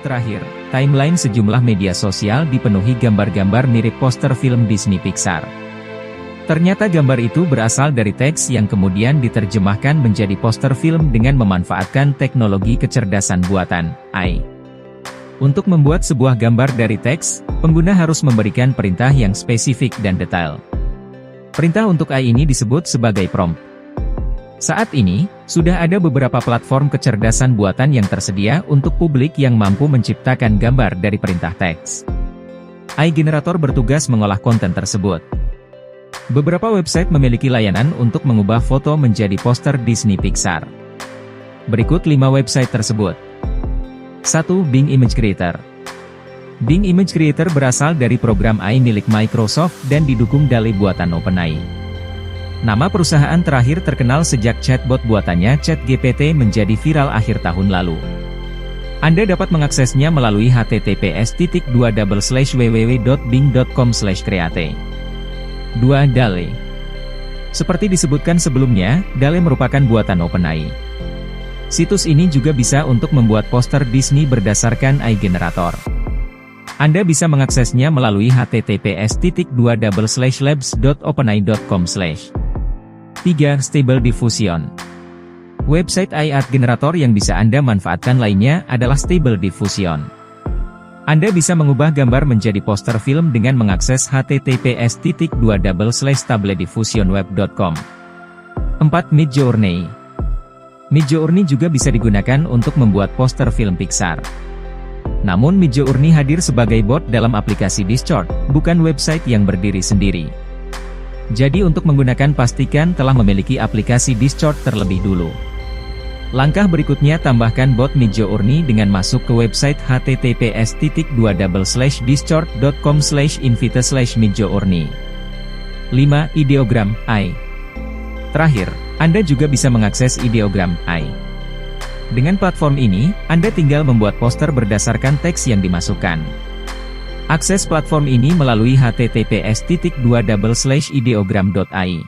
terakhir, timeline sejumlah media sosial dipenuhi gambar-gambar mirip poster film Disney Pixar. Ternyata gambar itu berasal dari teks yang kemudian diterjemahkan menjadi poster film dengan memanfaatkan teknologi kecerdasan buatan, AI. Untuk membuat sebuah gambar dari teks, pengguna harus memberikan perintah yang spesifik dan detail. Perintah untuk AI ini disebut sebagai prompt. Saat ini, sudah ada beberapa platform kecerdasan buatan yang tersedia untuk publik yang mampu menciptakan gambar dari perintah teks. AI generator bertugas mengolah konten tersebut. Beberapa website memiliki layanan untuk mengubah foto menjadi poster Disney Pixar. Berikut 5 website tersebut. 1. Bing Image Creator. Bing Image Creator berasal dari program AI milik Microsoft dan didukung DALL-E buatan OpenAI. Nama perusahaan terakhir terkenal sejak chatbot buatannya ChatGPT menjadi viral akhir tahun lalu. Anda dapat mengaksesnya melalui https://www.bing.com/create. 2. DALL-E. Seperti disebutkan sebelumnya, DALL-E merupakan buatan OpenAI. Situs ini juga bisa untuk membuat poster Disney berdasarkan AI generator. Anda bisa mengaksesnya melalui https://labs.openai.com/. 3. Stable Diffusion. Website AI art generator yang bisa Anda manfaatkan lainnya adalah Stable Diffusion. Anda bisa mengubah gambar menjadi poster film dengan mengakses https://stablediffusionweb.com. 4. Midjourney. Midjourney juga bisa digunakan untuk membuat poster film Pixar. Namun Midjourney hadir sebagai bot dalam aplikasi Discord, bukan website yang berdiri sendiri. Jadi untuk menggunakan pastikan telah memiliki aplikasi Discord terlebih dulu. Langkah berikutnya tambahkan bot Midjourney dengan masuk ke website https://discord.com/invite/midjourney. 5. Ideogram AI. Terakhir, Anda juga bisa mengakses Ideogram AI. Dengan platform ini, Anda tinggal membuat poster berdasarkan teks yang dimasukkan. Akses platform ini melalui https://ideogram.ai.